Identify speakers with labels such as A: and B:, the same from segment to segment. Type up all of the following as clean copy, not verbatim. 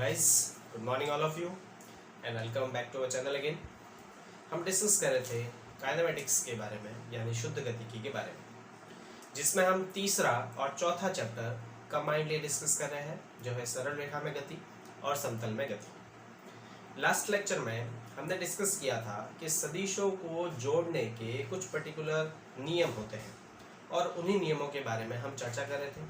A: guys, good morning all of you and welcome back to our channel again। हम discuss कर रहे थे kinematics के बारे में यानी शुद्ध गतिकी के बारे में, जिसमें हम तीसरा और चौथा चैप्टर कंबाइंडली डिस्कस कर रहे हैं, जो है सरल रेखा में गति और समतल में गति। लास्ट लेक्चर में हमने डिस्कस किया था कि सदिशों को जोड़ने के कुछ पर्टिकुलर नियम होते हैं और उन्हीं नियमों के बारे में हम चर्चा कर रहे थे,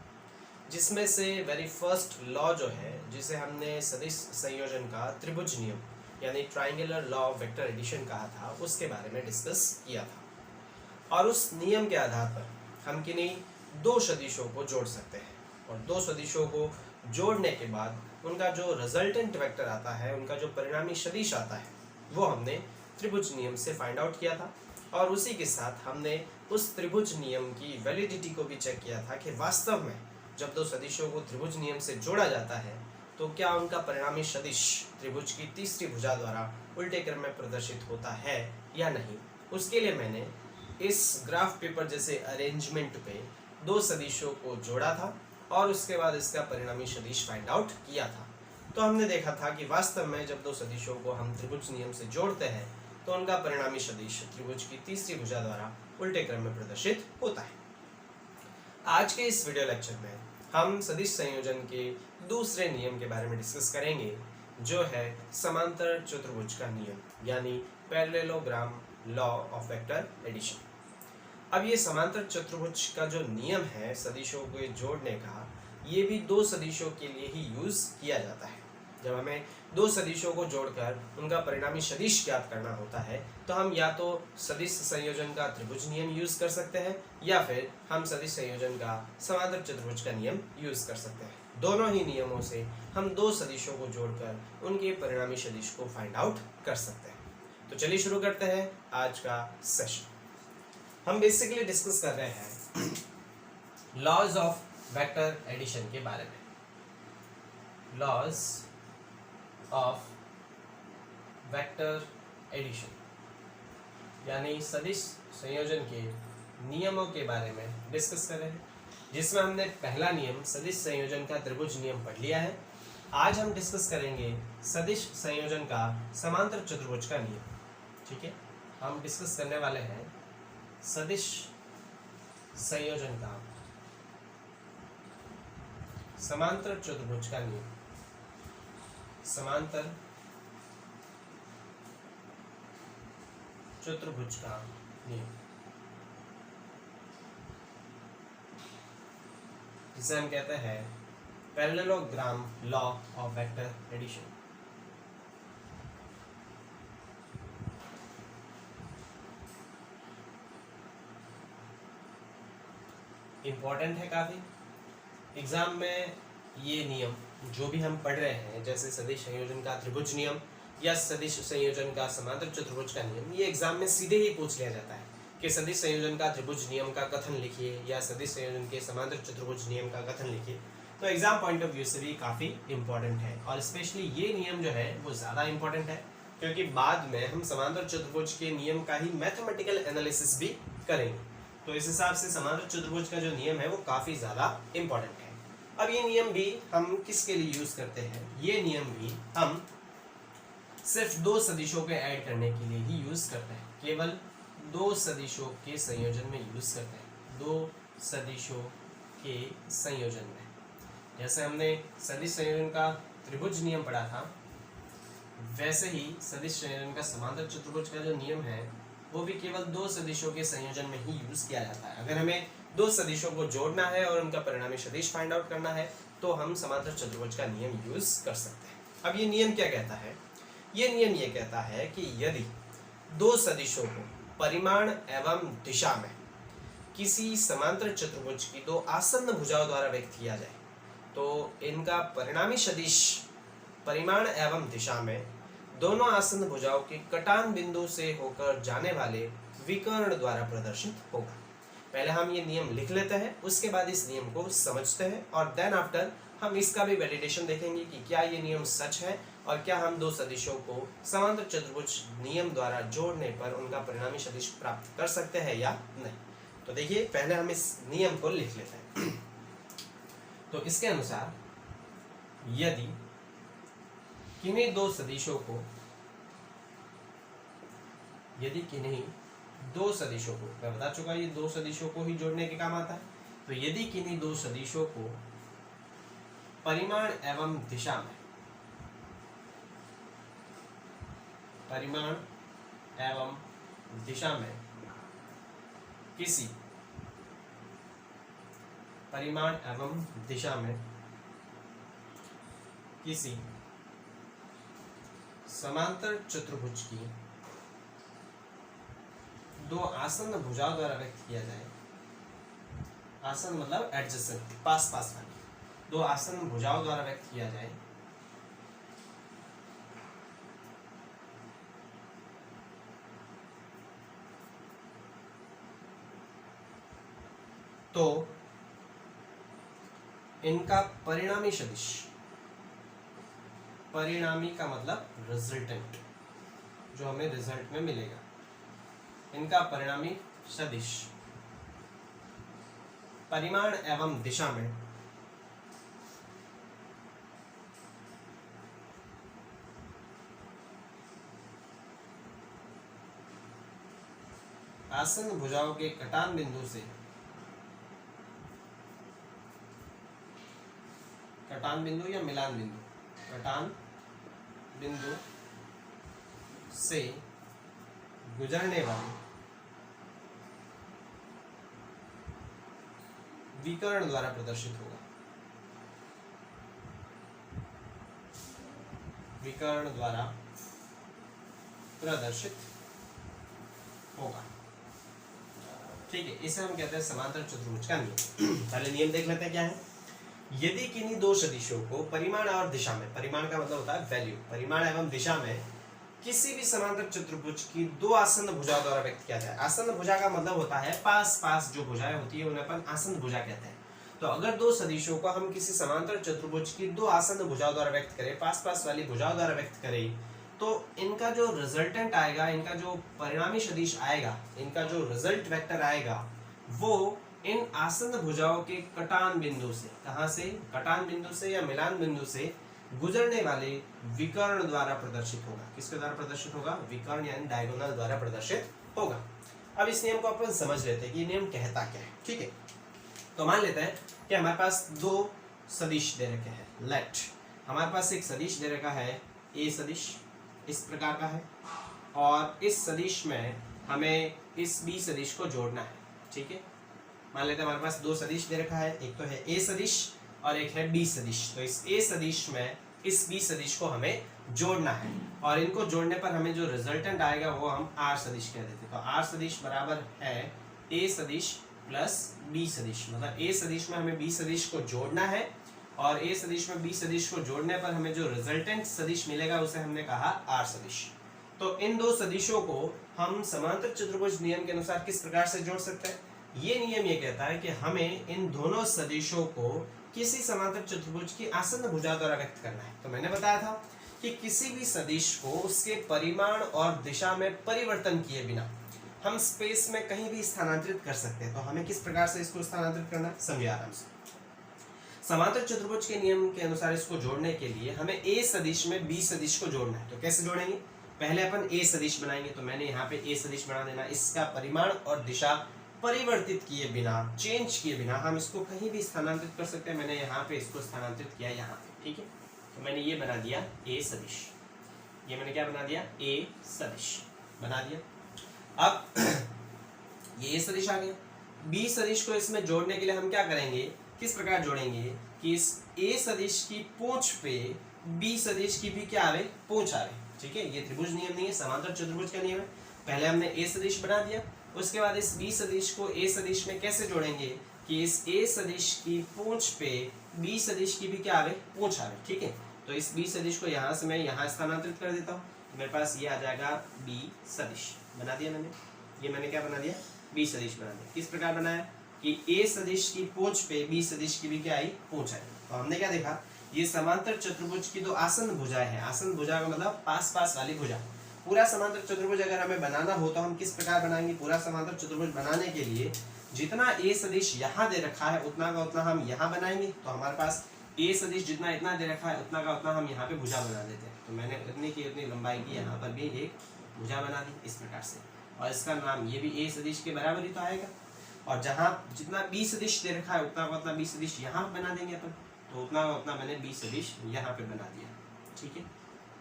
A: जिसमें से वेरी फर्स्ट लॉ जो है, जिसे हमने सदिश संयोजन का त्रिभुज नियम यानी triangular law of vector addition कहा था, उसके बारे में डिस्कस किया था। और उस नियम के आधार पर हम किन्हीं दो सदिशों को जोड़ सकते हैं और दो सदिशों को जोड़ने के बाद उनका जो रिजल्टेंट वेक्टर आता है, उनका जो परिणामी सदिश आता है, वो हमने त्रिभुज नियम से फाइंड आउट किया था। और उसी के साथ हमने उस त्रिभुज नियम की वैलिडिटी को भी चेक किया था कि वास्तव में जब दो सदिशों को त्रिभुज नियम से जोड़ा जाता है तो क्या उनका परिणामी सदिश त्रिभुज की तीसरी भुजा द्वारा उल्टे क्रम में प्रदर्शित होता है या नहीं। उसके लिए मैंने इस ग्राफ पेपर जैसे अरेंजमेंट पे दो सदिशों को जोड़ा था और उसके बाद इसका परिणामी सदिश फाइंड आउट किया था। तो हमने देखा था कि वास्तव में जब दो सदिशों को हम त्रिभुज नियम से जोड़ते हैं तो उनका परिणामी सदिश त्रिभुज की तीसरी भुजा द्वारा उल्टे क्रम में प्रदर्शित होता है। आज के इस वीडियो लेक्चर में हम सदिश संयोजन के दूसरे नियम के बारे में डिस्कस करेंगे, जो है समांतर चतुर्भुज का नियम यानी parallelogram law of vector addition. अब ये समांतर चतुर्भुज का जो नियम है सदिशों को जोड़ने का, ये भी दो सदिशों के लिए ही यूज किया जाता है। जब हमें दो सदिशों को जोड़कर उनका परिणामी सदिश ज्ञात करना होता है तो हम या तो सदिश संयोजन का त्रिभुज नियम यूज कर सकते हैं या फिर हम सदिश संयोजन का समांतर चतुर्भुज का नियम यूज कर सकते हैं। दोनों ही नियमों से हम दो सदिशों को जोड़कर उनके परिणामी सदिश को फाइंड आउट कर सकते हैं। तो चलिए शुरू करते हैं आज का सेशन। हम बेसिकली डिस्कस कर रहे हैं लॉज ऑफ वेक्टर एडिशन के बारे में। लॉज ऑफ वेक्टर एडिशन यानी सदिश संयोजन के नियमों के बारे में डिस्कस कर रहे हैं, जिसमें हमने पहला नियम सदिश संयोजन का त्रिभुज नियम पढ़ लिया है। आज हम डिस्कस करेंगे सदिश संयोजन का समांतर चतुर्भुज का नियम। ठीक है, हम डिस्कस करने वाले हैं सदिश संयोजन का समांतर चतुर्भुज का नियम। समांतर चतुर्भुज का नियम, जिसे हम कहते हैं parallelogram law of vector addition. Important है काफी। एग्जाम में ये नियम जो भी हम पढ़ रहे हैं, जैसे सदिश संयोजन का त्रिभुज नियम या सदिश संयोजन का समांतर चतुर्भुज का नियम, ये एग्जाम में सीधे ही पूछ लिया जाता है कि सदिश संयोजन का त्रिभुज नियम का कथन लिखिए या सदिश संयोजन के समांतर चतुर्भुज नियम का कथन लिखिए। तो एग्जाम पॉइंट ऑफ व्यू से भी काफी इंपॉर्टेंट है और स्पेशली ये नियम जो है वो ज्यादा इंपॉर्टेंट है, क्योंकि बाद में हम समांतर चतुर्भुज के नियम का ही मैथमेटिकल एनालिसिस भी करेंगे। तो इस हिसाब से समांतर चतुर्भुज का जो नियम है वो काफी ज्यादा इंपॉर्टेंट है। अब ये नियम भी हम किसके लिए यूज करते हैं? ये नियम भी हम सिर्फ दो सदिशों के ऐड करने के लिए ही यूज करते हैं, केवल दो सदिशों के संयोजन में यूज करते हैं। दो सदिशों के संयोजन में, जैसे हमने सदिश संयोजन का त्रिभुज नियम पढ़ा था, वैसे ही सदिश संयोजन का समांतर चतुर्भुज का जो नियम है वो भी केवल दो सदिशों के संयोजन में ही यूज किया जाता है। अगर हमें दो सदिशों को जोड़ना है और उनका परिणामी सदिश फाइंड आउट करना है तो हम समांतर चतुर्भुज का नियम यूज कर सकते हैं। अब ये नियम क्या कहता है? ये नियम ये कहता है कि यदि दो सदिशों को परिमाण एवं दिशा में किसी समांतर चतुर्भुज की दो आसन्न भुजाओं द्वारा व्यक्त किया जाए तो इनका परिणामी सदिश परिमाण एवं दिशा में दोनों आसन्न भुजाओं के कटान बिंदु से होकर जाने वाले विकर्ण द्वारा प्रदर्शित होगा। पहले हम ये नियम लिख लेते हैं, उसके बाद इस नियम को समझते हैं और देन आफ्टर हम इसका भी वैलिडेशन देखेंगे कि क्या ये नियम सच है और क्या हम दो सदिशों को समांतर चतुर्भुज नियम द्वारा जोड़ने पर उनका परिणामी सदिश प्राप्त कर सकते हैं या नहीं। तो देखिए, पहले हम इस नियम को लिख लेते हैं। तो इसके अनुसार यदि किन्हीं दो सदिशों को, यदि किन्हीं दो सदिशों को, मैं बता चुका ये दो सदिशों को ही जोड़ने के काम आता है, तो यदि किन्हीं दो सदिशों को परिमाण एवं दिशा में, परिमाण एवं दिशा में किसी, परिमाण एवं दिशा में किसी समांतर चतुर्भुज की दो आसन्न भुजाओं द्वारा व्यक्त किया जाए, आसन्न मतलब एडजेसेंट, पास पास वाली, दो आसन्न भुजाओं द्वारा व्यक्त किया जाए, तो इनका परिणामी सदिश, परिणामी का मतलब रिजल्टेंट, जो हमें रिजल्ट में मिलेगा, इनका परिणामी सदिश परिमाण एवं दिशा में आसन्न भुजाओं के कटान बिंदु से, कटान बिंदु या मिलान बिंदु, कटान बिंदु से गुजरने वाले विकर्ण द्वारा प्रदर्शित होगा, विकर्ण द्वारा प्रदर्शित होगा। ठीक है, इसे हम कहते हैं समांतर चतुर्भुज का नियम। पहले नियम देख लेते हैं क्या है। यदि किन्हीं दो सदिशों को परिमाण और दिशा में, परिमाण का मतलब होता है वैल्यू, परिमाण एवं दिशा में किसी भी समांतर चतुर्भुज की दो आसन्न भुजाओं द्वारा व्यक्त किया जाए। आसन्न भुजा का मतलब होता है पास पास जो भुजाएं होती है उन्हें अपन आसन्न भुजा कहते हैं। तो अगर दो सदिशों को हम किसी समांतर चतुर्भुज की दो आसन्न भुजाओं द्वारा व्यक्त करें, पास पास वाली भुजाओं द्वारा व्यक्त करें, तो इनका जो रिजल्टेंट आएगा, इनका जो परिणामी सदिश आएगा, इनका जो रिजल्ट वेक्टर आएगा, वो इन आसन्न भुजाओं के कटान बिंदु से, कहां से, कटान बिंदु से या मिलान बिंदु से गुजरने वाले विकर्ण द्वारा प्रदर्शित होगा। किसके द्वारा प्रदर्शित होगा? विकर्ण यानी डायगोनल द्वारा प्रदर्शित होगा। अब इस नियम को अपन समझ लेते हैं कि ये नियम कहता क्या है। ठीक है, तो मान लेते हैं कि हमारे पास दो सदिश दे रखे हैं। लेट हमारे पास एक सदिश दे रखा है ए सदिश, इस प्रकार का है, और इस सदिश में हमें इस बी सदिश को जोड़ना है। ठीक है, मान लेते हैं हमारे पास दो सदिश दे रखा है, एक तो है ए सदिश और एक है बी सदिश। तो इस ए सदिश में इस बी सदिश को हमें जोड़ना है, और इनको जोड़ने पर हमें जो रिजल्टेंट आएगा वो हम आर सदिश कह देते हैं। तो आर सदिश बराबर है ए सदिश प्लस बी सदिश, मतलब ए सदिश में हमें बी सदिश को जोड़ना है, और ए सदिश में बी सदिश को जोड़ने पर हमें जो रिजल्टेंट सदिश मिलेगा उसे हमने कहा आर सदिश। तो इन दो सदिशों को हम समांतर चतुर्भुज नियम के अनुसार किस प्रकार से जोड़ सकते हैं? ये नियम ये कहता है कि हमें इन दोनों सदिशों को किसी समांतर चतुर्भुज की आसन्न भुजा द्वारा व्यक्त करना है। तो मैंने बताया था कि किसी भी सदिश को उसके परिमाण और दिशा में परिवर्तन किए बिना हम स्पेस में कहीं भी स्थानांतरित कर सकते हैं। तो हमें किस प्रकार से इसको स्थानांतरित करना है, समझिए आराम से। समांतर चतुर्भुज के नियम के अनुसार इसको जोड़ने के लिए हमें ए सदिश में बी सदिश को जोड़ना है। तो कैसे जोड़ेंगे? पहले अपन ए सदिश बनाएंगे। तो मैंने यहाँ पे ए सदिश बना देना, इसका परिमाण और दिशा परिवर्तित किए बिना, चेंज किए बिना हम इसको कहीं भी स्थानांतरित कर सकते हैं। मैंने यहाँ पे इसको स्थानांतरित किया यहाँ पे। ठीक है, तो मैंने ये बना दिया ए सदिश, ये मैंने क्या बना दिया? ए सदिश बना दिया। अब ये ए सदिश आ गया। बी सदिश को इसमें जोड़ने के लिए हम क्या करेंगे, किस प्रकार जोड़ेंगे कि इस ए सदिश की पूंछ पे बी सदिश की भी क्या आवे? पूंछ आवे। ठीक है, ये त्रिभुज नियम नहीं है, समांतर चतुर्भुज का नियम है। पहले हमने ए सदिश बना दिया, उसके बाद इस बी सदिश को ए सदिश में कैसे जोड़ेंगे कि इस ए सदिश की पूंछ पे बी सदिश की भी क्या आवे? पूंछ आवे। ठीक है, तो इस बी सदिश को यहाँ से मैं यहाँ स्थानांतरित कर देता हूँ, मेरे पास ये आ जाएगा बी सदिश। बना दिया मैंने, ये मैंने क्या बना दिया? बी सदिश बना दिया। किस प्रकार बनाया कि ए सदिश की पूंछ पे बी सदिश की भी क्या आई? पूंछ आई। तो हमने क्या देखा, ये समांतर चतुर्भुज की दो आसन्न भुजाएं हैं। आसन्न भुजा का मतलब पास पास वाली भुजा। पूरा समांतर चतुर्भुज अगर हमें बनाना हो तो हम किस प्रकार बनाएंगे? पूरा समांतर चतुर्भुज बनाने के लिए जितना ए सदिश यहाँ दे रखा है उतना का उतना हम यहाँ बनाएंगे। तो हमारे पास ए सदिश जितना इतना दे रखा है उतना का उतना हम यहाँ पे भुजा बना देते हैं। तो मैंने उतनी की उतनी लंबाई की यहाँ पर भी एक भुजा बना दी इस प्रकार से, और इसका नाम ये भी ए सदिश के बराबर ही तो आएगा। और जहाँ जितना बी सदिश दे रखा है उतना का उतना बी सदिश यहाँ बना देंगे अपन, तो उतना का उतना मैंने बी सदिश यहाँ पे बना दिया। ठीक है,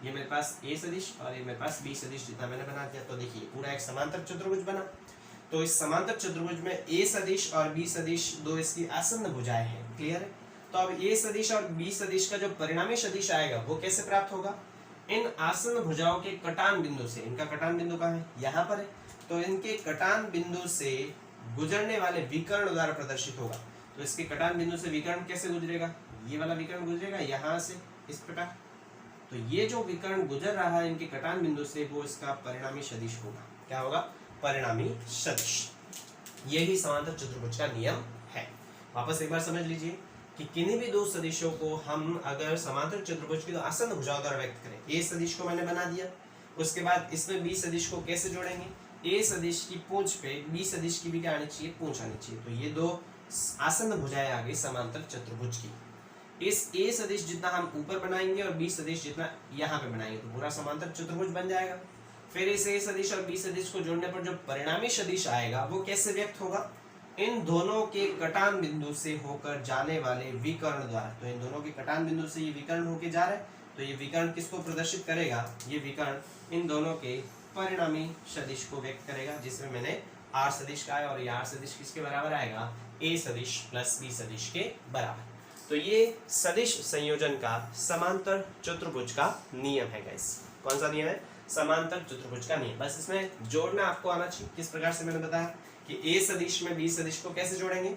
A: ये मेरे पास ए सदिश और ये मेरे पास बी सदिश जितना मैंने बना दिया। तो देखिए पूरा एक समांतर चतुर्भुज बना। तो इस समांतर चतुर्भुज में ए सदिश और बी सदिश दो इसकी आसन्न भुजाएं हैं। क्लियर है? तो अब ए सदिश और बी सदिश का जो परिणामी सदिश आएगा वो कैसे प्राप्त होगा? इन आसन्न भुजाओं के कटान बिंदु से, इनका कटान बिंदु कहाँ है? यहाँ पर है। तो इनके कटान बिंदु से गुजरने वाले विकर्ण द्वारा प्रदर्शित होगा। तो इसके कटान बिंदु से विकर्ण कैसे गुजरेगा? ये वाला विकर्ण गुजरेगा यहाँ से इस प्रकार। तो ये जो विकर्ण गुजर रहा है इनके कटान बिंदु से, वो इसका परिणामी सदिश होगा। क्या होगा? परिणामी सदिश। यही समांतर चतुर्भुज का नियम है। वापस एक बार समझ लीजिए कि किन्हीं भी दो सदिशों को हम अगर समांतर चतुर्भुज की तो आसन्न भुजाओं द्वारा व्यक्त करें, ए सदिश को मैंने बना दिया, उसके बाद इसमें बी सदिश को कैसे जोड़ेंगे? ए सदिश की पूंछ पे बी सदिश की भी क्या आनी चाहिए? पूंछ आनी चाहिए। तो ये दो आसन्न भुजाएं आ गई समांतर चतुर्भुज की। इस ए सदिश जितना हम ऊपर बनाएंगे और बी सदिश जितना यहाँ पे बनाएंगे तो पूरा समांतर चतुर्भुज बन जाएगा। फिर इस ए सदिश और बी सदिश को जोड़ने पर जो परिणामी सदिश आएगा वो कैसे व्यक्त होगा? इन दोनों के कटान बिंदु से होकर जाने वाले विकर्ण द्वारा। तो इन दोनों के कटान बिंदु से ये विकर्ण होके जा रहा है, तो ये विकर्ण किसको प्रदर्शित करेगा? ये विकर्ण इन दोनों के परिणामी सदिश को व्यक्त करेगा, जिसमें मैंने आर सदिश का है, और ये आर सदिश किसके बराबर आएगा? ए सदिश प्लस बी सदिश के बराबर। तो ये सदिश संयोजन का समांतर चतुर्भुज का नियम है गाइस। कौन सा नियम है? समांतर चतुर्भुज का नियम। बस इसमें जोड़ना आपको आना चाहिए। किस प्रकार से मैंने बताया कि ए सदिश में बी सदिश को कैसे जोड़ेंगे?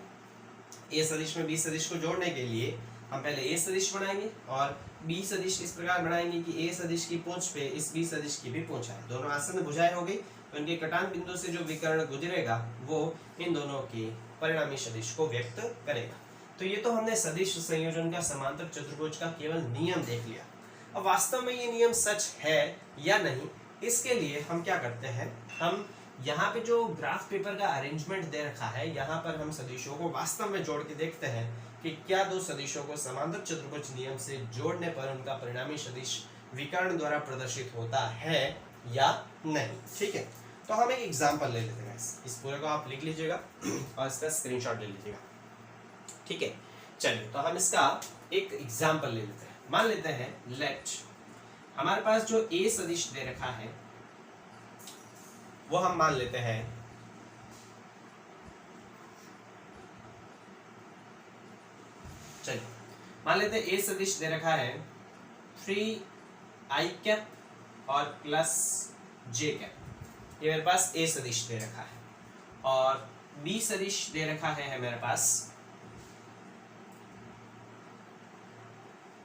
A: ए सदिश में बी सदिश को जोड़ने के लिए हम पहले ए सदिश बनाएंगे और बी सदिश इस प्रकार बनाएंगे कि ए सदिश की पूंछ पे इस बी सदिश की भी पूंछ है। दोनों आसन्न भुजाएं हो गई, तो इनके कटान बिंदु से जो विकर्ण गुजरेगा वो इन दोनों के परिणामी सदिश को व्यक्त करेगा। तो ये तो हमने सदिश संयोजन का समांतर चतुर्भुज का केवल नियम देख लिया। अब वास्तव में ये नियम सच है या नहीं, इसके लिए हम क्या करते हैं, हम यहाँ पे जो ग्राफ पेपर का अरेंजमेंट दे रखा है, यहाँ पर हम सदिशों को वास्तव में जोड़ के देखते हैं कि क्या दो सदिशों को समांतर चतुर्भुज नियम से जोड़ने पर उनका परिणामी सदिश विकर्ण द्वारा प्रदर्शित होता है या नहीं। ठीक है, तो हम एक एग्जाम्पल ले लेते हैं। इस पूरे को आप लिख लीजिएगा और इसका स्क्रीनशॉट ले लीजिएगा। ठीक है, चलिए तो हम इसका एक एग्जाम्पल ले लेते हैं। मान लेते हैं लेट हमारे पास जो ए सदिश दे रखा है वो हम मान लेते हैं चलिए मान लेते हैं ए सदिश दे रखा है 3i कैप और प्लस j कैप। ये मेरे पास ए सदिश दे रखा है, और बी सदिश दे रखा है मेरे पास,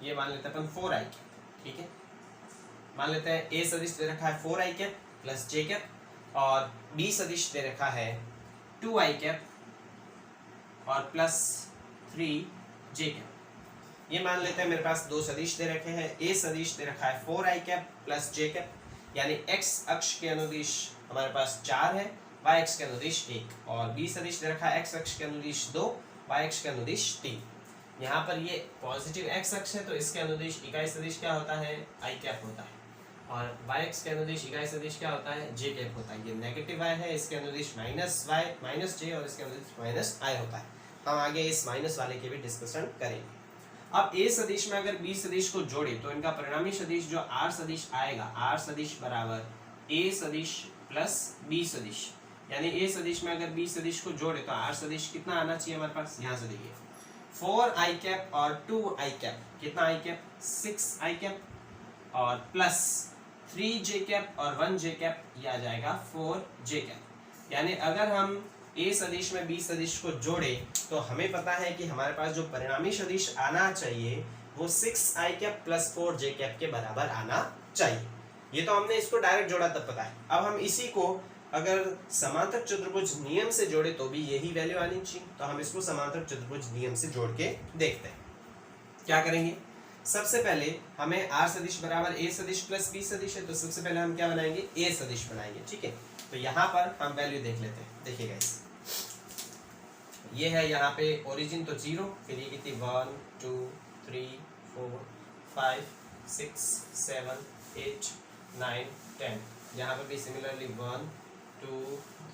A: ये मान लेते हैं अपन 4i कैप। ठीक है, मान लेते हैं ए सदिश दे रखा है 4i cap plus j cap, और बी सदिश दे रखा है 2i कैप और प्लस 3j कैप। ये मान लेते हैं मेरे पास दो सदिश दे रखे हैं। ए सदिश दे रखा है 4i cap plus j cap, यानी x अक्ष के अनुदिश हमारे पास 4 है, y अक्ष के अनुदिश 1, और बी सदिश दे रखा है x अक्ष के अनुदिश 2, y अक्ष के अनुदिश 3। यहाँ पर ये पॉजिटिव x अक्ष है तो इसके अनुदिश इकाई सदिश क्या होता है? i कैप होता है, और y अक्ष के अनुदिश इकाई सदिश क्या होता है? j कैप होता है। ये नेगेटिव y है, इसके अनुदिश माइनस y माइनस j और इसके अनुदिश माइनस i होता है। हम आगे इस माइनस वाले के भी डिस्कशन करेंगे। अब ए सदिश में अगर बी सदिश को जोड़े तो इनका परिणामी सदिश जो आर सदिश आएगा, आर सदिश बराबर ए सदिश प्लस बी सदिश, यानी ए सदिश में अगर बी सदिश को जोड़े तो आर सदिश कितना आना चाहिए हमारे पास? यहाँ से देखिए 4i कैप और 2i कैप, कितना i कैप? 6i कैप, और प्लस 3j कैप और 1j कैप, ये आ जाएगा 4j कैप। यानी अगर हम ए सदिश में बी सदिश को जोड़े तो हमें पता है कि हमारे पास जो परिणामी सदिश आना चाहिए वो 6i cap plus 4j cap के बराबर आना चाहिए। ये तो हमने इसको डायरेक्ट जोड़ा तब पता है। अब हम इसी को अगर समांतर चतुर्भुज नियम से जोड़े तो भी यही वैल्यू आनी चाहिए। तो हम इसको समांतर चतुर्भुज नियम से जोड़ के देखते हैं। क्या करेंगे? सबसे पहले हमें आर सदिश बराबर ए सदिश प्लस बी सदिश है, तो सबसे पहले हम क्या बनाएंगे? ए सदिश बनाएंगे। ठीक है, तो यहाँ पर हम वैल्यू देख लेते हैं। देखिएगा ये है यहाँ पे ओरिजिन तो 0, फिर ये कितनी 1 2 3 4 5 6 7 8 9 10। यहाँ पे भी सिमिलरली 1 2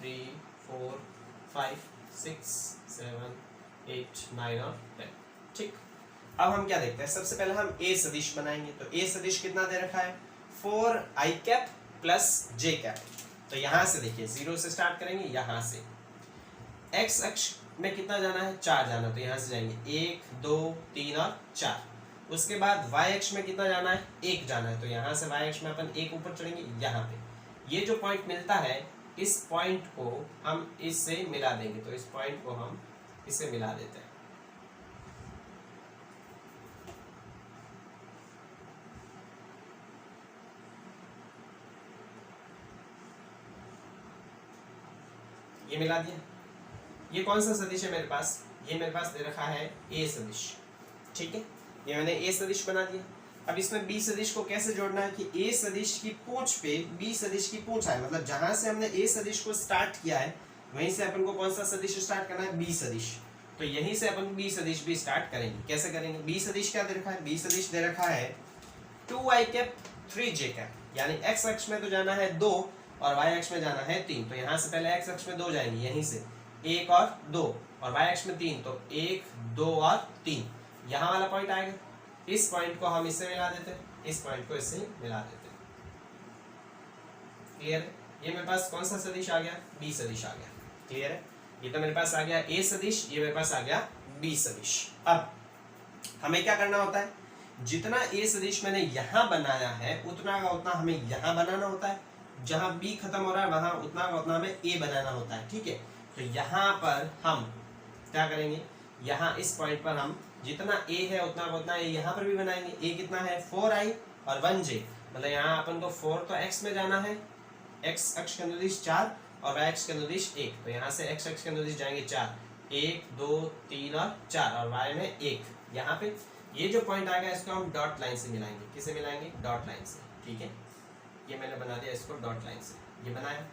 A: 3 4 5 6 7 8 9 और 10। ठीक, अब हम क्या देखते हैं, सबसे पहले हम ए सदिश बनाएंगे। तो ए सदिश कितना दे रखा है, 4i cap plus j cap. तो यहां से देखिए 0 से स्टार्ट करेंगे, यहां से x अक्ष में कितना जाना है, 4 जाना, तो यहां से जाएंगे 1 2 3 और 4। उसके बाद y अक्ष में कितना जाना है, 1 जाना है, तो यहां से y अक्ष में अपन 1 ऊपर चढ़ेंगे। यहाँ पे ये जो पॉइंट मिलता है, इस पॉइंट को हम इससे मिला देंगे। तो इस पॉइंट को हम इससे मिला देते हैं। ये मिला दिया। ये कौन सा सदिश है मेरे पास, ये मेरे पास दे रखा है ए सदिश। ठीक है, ये मैंने ए सदिश बना दिया। अब इसमें बी सदिश को कैसे जोड़ना है कि ए सदिश की पूंछ पे बी सदिश की पूंछ आए, मतलब जहां से हमने ए सदिश को स्टार्ट किया है वहीं से अपन को कौन सा सदिश स्टार्ट करना है, बी सदिश। तो यहीं से अपन बी सदिश भी स्टार्ट करेंगे। कैसे करेंगे, बी सदिश क्या दे रखा है, बी सदिश दे रखा है 2i कैप 3j कैप, यानी x अक्ष में तो जाना है 2 और y अक्ष में जाना है 3। तो यहाँ से पहले x अक्ष में 2 जाएंगे, यहीं से 1 और 2, और y अक्ष में 3, तो 1 2 और 3। यहाँ वाला पॉइंट आएगा, इस पॉइंट को हम इससे मिला देते हैं, इस पॉइंट को इससे मिला देते हैं। क्लियर है, ये मेरे पास कौन सा सदिश आ गया, बी सदिश आ गया। क्लियर है, ये तो मेरे पास आ गया ए सदिश, ये मेरे पास आ गया बी सदिश। अब हमें क्या करना होता है, जितना ए सदिश मैंने यहाँ बनाया है उतना का उतना हमें यहाँ बनाना होता है, जहां बी खत्म हो रहा है वहां उतना का उतना हमें ए बनाना होता है। ठीक है, तो यहाँ पर हम क्या करेंगे, यहाँ इस पॉइंट पर हम जितना ए है उतना का उतना ए यहाँ पर भी बनाएंगे। ए कितना है, 4i और 1j, मतलब यहाँ अपन को 4 तो x में जाना है, x अक्ष के अनुदिश 4 और y अक्ष के अनुदिश 1। तो यहाँ से x अक्ष के अनुदिश जाएंगे 4, 1 2 3 और 4, और y में 1। यहाँ पे ये जो पॉइंट आएगा इसको हम डॉट लाइन से मिलाएंगे। किसे मिलाएंगे, डॉट लाइन से। ठीक है, ये मैंने बना दिया इसको डॉट लाइन से, ये बनाया।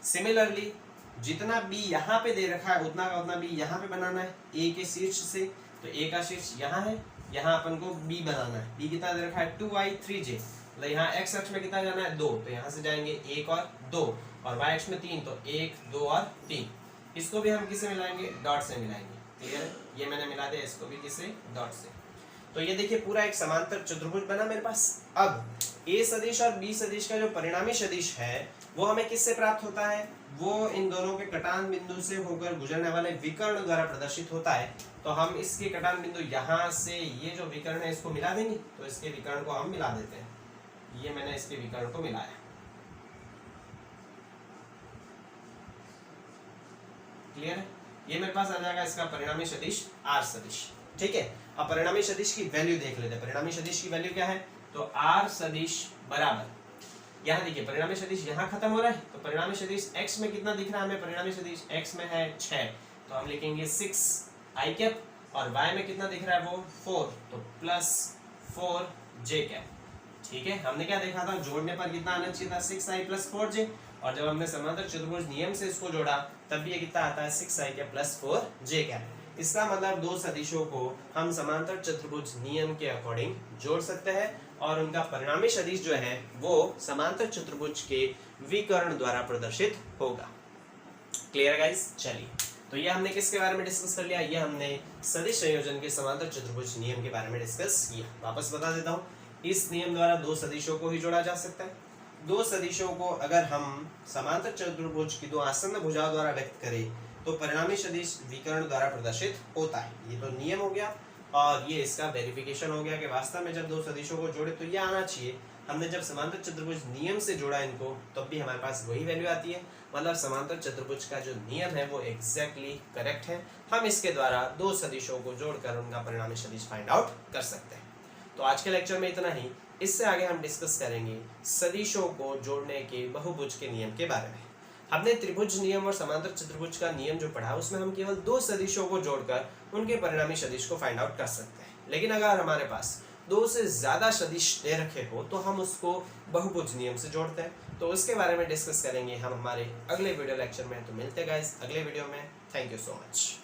A: सिमिलरली जितना बी यहाँ पे दे रखा है उतना का उतना बी यहाँ पे बनाना है ए के शीर्ष से। तो ए का शीर्ष यहाँ है, यहाँ अपन को बी बनाना है। बी कितना दे रखा है, 2i 3j, मतलब यहाँ x अक्ष में कितना जाना है, 2, तो यहाँ से जाएंगे 1 और 2, और y अक्ष में 3, तो 1 2 और 3। इसको भी हम किसे मिलाएंगे, डॉट से मिलाएंगे। क्लियर है, ये मैंने मिला दिया, इसको भी किसे, डॉट से। तो ये देखिए पूरा एक समांतर चतुर्भुज बना मेरे पास। अब ए सदिश और बी सदिश का जो परिणामी सदिश है वो हमें किससे प्राप्त होता है, वो इन दोनों के कटान बिंदु से होकर गुजरने वाले विकर्ण द्वारा प्रदर्शित होता है। तो हम इसके कटान बिंदु यहाँ से ये जो विकर्ण है इसको मिला देंगे। तो इसके विकर्ण को हम मिला देते हैं, ये मैंने इसके विकर्ण को मिलाया। क्लियर है, ये मेरे पास आ जाएगा इसका परिणामी सदिश आर सदिश। ठीक है, अब परिणामी सदिश की वैल्यू देख लेते हैं। परिणामी सदिश की वैल्यू क्या है, तो आर सदिश बराबर, यहाँ देखिए परिणामी सदिश यहाँ खत्म हो रहा है, तो परिणामी सदिश x में कितना दिख रहा है हमें, परिणामी सदिश x में है 6, तो हम लिखेंगे 6i कैप, और y में कितना दिख रहा है वो 4, तो प्लस 4j कैप। ठीक है, हमने क्या देखा था, जोड़ने पर कितना आना चाहिए था, 6i प्लस 4j, और जब हमने समांतर चतुर्भुज नियम से इसको जोड़ा तब भी ये कितना आता है, 6i cap plus 4j cap. इसका मतलब दो सदिशों को हम समांतर चतुर्भुज नियम के अकॉर्डिंग जोड़ सकते हैं, और उनका परिणामी सदिश जो है वो समांतर चतुर्भुज के विकर्ण द्वारा प्रदर्शित होगा। क्लियर गाइस, चलिए तो ये हमने किसके बारे में डिस्कस कर लिया, ये हमने सदिश संयोजन के समांतर चतुर्भुज नियम के बारे में डिस्कस किया। वापस बता देता हूँ, इस नियम द्वारा दो सदिशों को ही जोड़ा जा सकता है। दो सदिशों को अगर हम समांतर चतुर्भुज की दो आसन्न भुजाओं द्वारा व्यक्त करें तो परिणामी सदिश विकर्ण द्वारा प्रदर्शित होता है। ये तो नियम हो गया, और ये इसका वेरिफिकेशन हो गया कि वास्तव में जब दो सदिशों को जोड़े तो ये आना चाहिए। हमने जब समांतर चतुर्भुज नियम से जोड़ा इनको तब भी हमारे पास वही वैल्यू आती है, मतलब समांतर चतुर्भुज का जो नियम है वो एग्जैक्टली करेक्ट है। हम इसके द्वारा दो सदिशों को जोड़कर उनका परिणामी सदिश फाइंड आउट कर सकते हैं। तो आज के लेक्चर में इतना ही। इससे आगे हम डिस्कस करेंगे सदिशों को जोड़ने के बहुभुज के नियम के बारे में। हमने त्रिभुज नियम और समांतर चतुर्भुज का नियम जो पढ़ा उसमें हम केवल दो सदिशों को जोड़कर उनके परिणामी सदिश को फाइंड आउट कर सकते हैं, लेकिन अगर हमारे पास दो से ज्यादा सदिश दे रखे हो तो हम उसको बहुभुज नियम से जोड़ते हैं। तो उसके बारे में डिस्कस करेंगे हम हमारे अगले वीडियो लेक्चर में। तो मिलते हैं गाइस अगले वीडियो में। Thank you so much.